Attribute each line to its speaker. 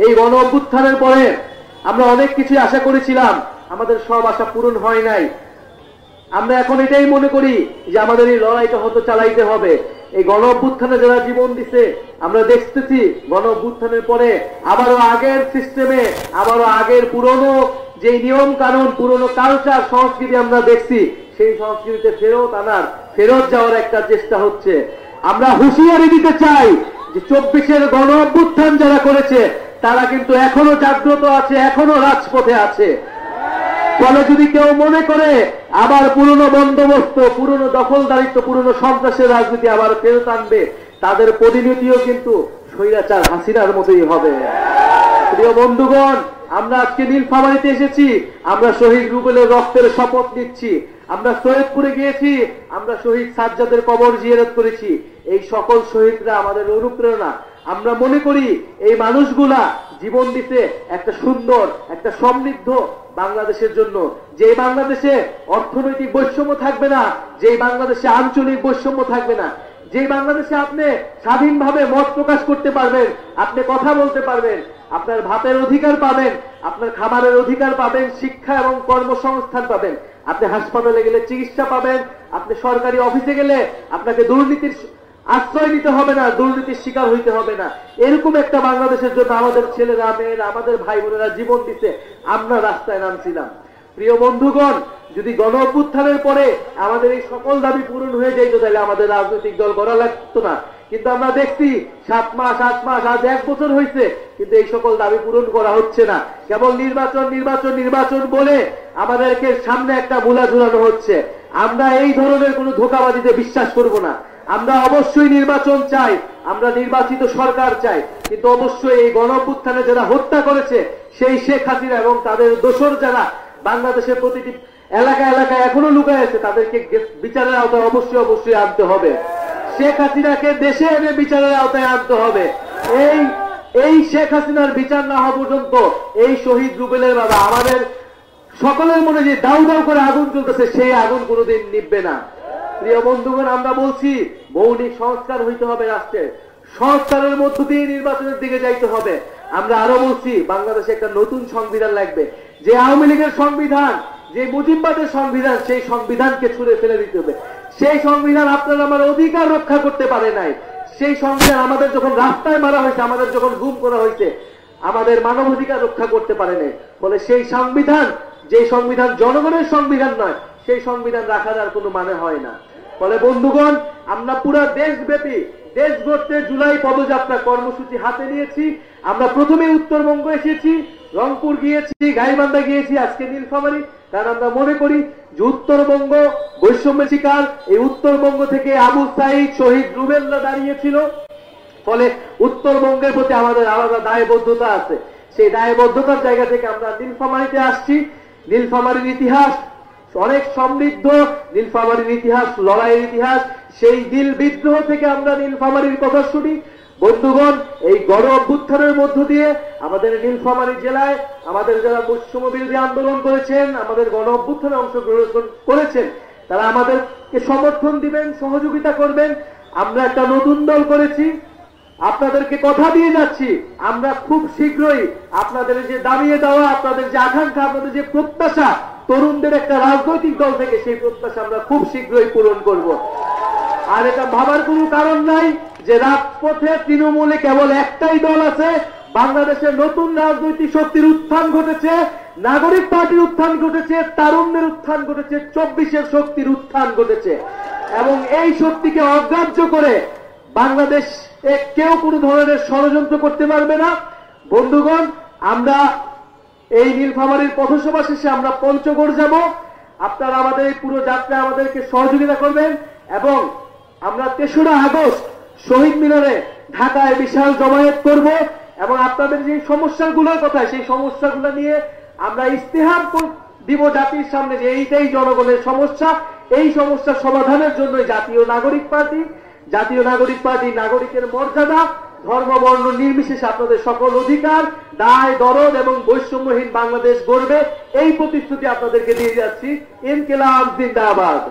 Speaker 1: এই গণ অভ্যুত্থানের পরে আমরা অনেক কিছু আশা করেছিলাম, আমাদের সব আশা পূরণ হয় নাই। আমরা এখন এটাই মনে করি যে আমাদের এই লড়াইটা হয়তো চালাইতে হবে। এই গণ অভ্যুত্থানে যারা জীবন দিছে, আমরা দেখতেছি গণ অভ্যুত্থানের পরে আবারও আগের সিস্টেমে, আবারও আগের পুরনো যে নিয়ম কানুন, পুরনো কালচার সংস্কৃতি আমরা দেখছি, সেই সংস্কৃতিতে ফেরত যাওয়ার একটা চেষ্টা হচ্ছে। আমরা হুঁশিয়ারি দিতে চাই যে 24-এর গণ অভ্যুত্থান যারা করেছে তারা কিন্তু এখনো জাগ্রত আছে, এখনো রাজপথে আছে। ফলে যদি কেউ মনে করে আবার পুরনো বন্দোবস্ত, পুরনো দখলদারিত্ব, পুরনো সন্ত্রাসের রাজনীতি আবার ফেরত আনবে, তাদের পরিণতিও কিন্তু স্বৈরাচার হাসিনার মতোই হবে। প্রিয় বন্ধুগণ, আমরা আজকে নীলফামারীতে এসেছি, আমরা শহীদ রুবেলের রক্তের শপথ নিচ্ছি। আমরা সৈয়দপুরে গিয়েছি, আমরা শহীদ সাজ্জাদের কবর জিয়ারত করেছি। এই সকল শহীদরা আমাদের অনুপ্রেরণা। আমরা মনে করি এই মানুষগুলা জীবন দিতে একটা সুন্দর, একটা সমৃদ্ধ বাংলাদেশের জন্য, যে বাংলাদেশে অর্থনৈতিক বৈষম্য থাকবে না, যে বাংলাদেশে আঞ্চলিক বৈষম্য থাকবে না, যে বাংলাদেশে আপনি স্বাধীনভাবে মত প্রকাশ করতে পারবেন, আপনি কথা বলতে পারবেন, আপনার ভাতের অধিকার পাবেন, আপনার খাবারের অধিকার পাবেন, শিক্ষা এবং কর্মসংস্থান পাবেন, আপনি হাসপাতালে গেলে চিকিৎসা পাবেন, আপনি সরকারি অফিসে গেলে আপনাকে দুর্নীতির আশ্রয় নিতে হবে না, দুর্নীতির শিকার হইতে হবে না। এরকম একটা বাংলাদেশের জন্য আমাদের ছেলেরা, মেয়েরা, আমাদের ভাই বোনেরা জীবন দিতে আমরা রাস্তায় নামছিলাম। প্রিয় বন্ধুগণ, যদি গণ অভ্যুত্থানের পরে আমাদের এই সকল দাবি পূরণ হয়ে যেত, তাহলে আমাদের রাজনৈতিক দল গড়া লাগতো না। কিন্তু আমরা দেখছি 7 মাস, 8 মাস, আজ 1 বছর হয়েছে, কিন্তু এই সকল দাবি পূরণ করা হচ্ছে না। কেবল নির্বাচন নির্বাচন নির্বাচন বলে আমাদেরকে সামনে একটা মূলা ঝুলানো হচ্ছে। আমরা এই ধরনের কোনো ধোঁকাবাজিতে বিশ্বাস করব না। আমরা অবশ্যই নির্বাচন চাই, আমরা নির্বাচিত সরকার চাই, কিন্তু অবশ্যই এই গণ অভ্যুত্থানে যারা হত্যা করেছে, সেই শেখ হাসিনা এবং তাদের দোসর যারা বাংলাদেশের প্রতিটি এলাকায় এলাকায় এখনো লুকায় আছে, তাদেরকে বিচারের আওতায় অবশ্যই আনতে হবে। শেখ হাসিনাকে দেশে এনে বিচারের আওতায় আনতে হবে। এই শেখ হাসিনার বিচার না হওয়া পর্যন্ত এই শহীদ রুবেলের বাবা, আমাদের সকলের মনে যে দাউ দাউ করে আগুন চলতেছে, সেই আগুন কোনোদিন নিভবে না। প্রিয় বন্ধুগণ, আমরা বলছি মৌলিক সংস্কার হইতে হবে রাষ্ট্রের, সংস্কারের মধ্য দিয়ে নির্বাচনের দিকে যাইতে হবে। আমরা আরো বলছি বাংলাদেশে একটা নতুন সংবিধান লাগবে। যে আওয়ামী লীগের সংবিধান, যে মুজিববাদের সংবিধান, সেই সংবিধানকে ছুঁড়ে ফেলে দিতে হবে। সেই সংবিধান আপনারা আমার অধিকার রক্ষা করতে পারে নাই। সেই সংবিধান আমাদের যখন রাস্তায় মারা হয়েছে, আমাদের যখন গুম করা হয়েছে, আমাদের মানবাধিকার রক্ষা করতে পারে নাই। ফলে সেই সংবিধান, যে সংবিধান জনগণের সংবিধান নয়, সেই সংবিধান রাখার আর কোনো মানে হয় না। ফলে বন্ধুগণ, আমরা পুরো দেশব্যাপী দেশ গড়তে জুলাই পদযাত্রা কর্মসূচি হাতে নিয়েছি। আমরা প্রথমে উত্তরবঙ্গ এসেছি, রংপুর গিয়েছি, গাইবান্ধা গিয়েছি, আজকে নীলফামারী। কারণ আমরা মনে করি যে উত্তরবঙ্গ বৈষম্যের শিকার, এই উত্তরবঙ্গ থেকে আবু সাঈদ, শহীদ রুবেলরা দাঁড়িয়েছিল। ফলে উত্তরবঙ্গের প্রতি আমাদের আলাদা দায়বদ্ধতা আছে। সেই দায়বদ্ধতার জায়গা থেকে আমরা নীলফামারীতে আসছি। নীলফামারীর ইতিহাস অনেক সমৃদ্ধ, নীলফামারীর ইতিহাস লড়াইয়ের ইতিহাস। সেই দিল বিদ্রোহ থেকে আমরা নীলফামারীর কথা শুনি। বন্ধুগণ, এই গণ অভ্যুত্থানের মধ্য দিয়ে আমাদের নীলফামারী জেলায় আমাদের যারা বৈষম্য বিরোধী আন্দোলন করেছেন, আমাদের গণ অভ্যুত্থানে অংশগ্রহণ করেছেন, তারা আমাদেরকে সমর্থন দিবেন, সহযোগিতা করবেন। আমরা একটা নতুন দল করেছি, আপনাদেরকে কথা দিয়ে যাচ্ছি, আমরা খুব শীঘ্রই আপনাদের যে দাবিয়ে দেওয়া, আপনাদের যে আকাঙ্ক্ষা, আপনাদের যে প্রত্যাশা, তরুণদের একটা রাজনৈতিক দল থেকে, সেই প্রত্যাশা আমরা খুব শীঘ্রই পূরণ করব। আর এটা ভাবার কোনো কারণ নাই যে রাজপথে তৃণমূলে কেবল একটাই দল আছে। বাংলাদেশের নতুন রাজনৈতিক শক্তির উত্থান ঘটেছে, নাগরিক পার্টির উত্থান ঘটেছে, তারুণ্যের উত্থান ঘটেছে, 24-এর শক্তির উত্থান ঘটেছে। এবং এই শক্তিকে অগ্রাহ্য করে বাংলাদেশে কেউ কোনো ধরনের ষড়যন্ত্র করতে পারবে না। বন্ধুগণ, আমরা এই নীলফামারীর পথসভা শেষে আমরা পঞ্চগড় যাব। আপনারা আমাদের এই পুরো যাত্রায় আমাদেরকে সহযোগিতা করবেন। এবং আমরা 3রা আগস্ট শহীদ মিনারে ঢাকায় বিশাল জমায়েত করব। এবং আপনাদের যে সমস্যাগুলোর কথা, সেই সমস্যাগুলো নিয়ে আমরা ইস্তেহার দিব জাতির সামনে যে এইটাই জনগণের সমস্যা। এই সমস্যার সমাধানের জন্য জাতীয় নাগরিক পার্টি নাগরিকের মর্যাদা, ধর্ম বর্ণ নির্বিশেষে আপনাদের সকল অধিকার, দায় দরদ এবং বৈষম্যহীন বাংলাদেশ গড়বে, এই প্রতিশ্রুতি আপনাদেরকে দিয়ে যাচ্ছি। ইনকিলাব জিন্দাবাদ।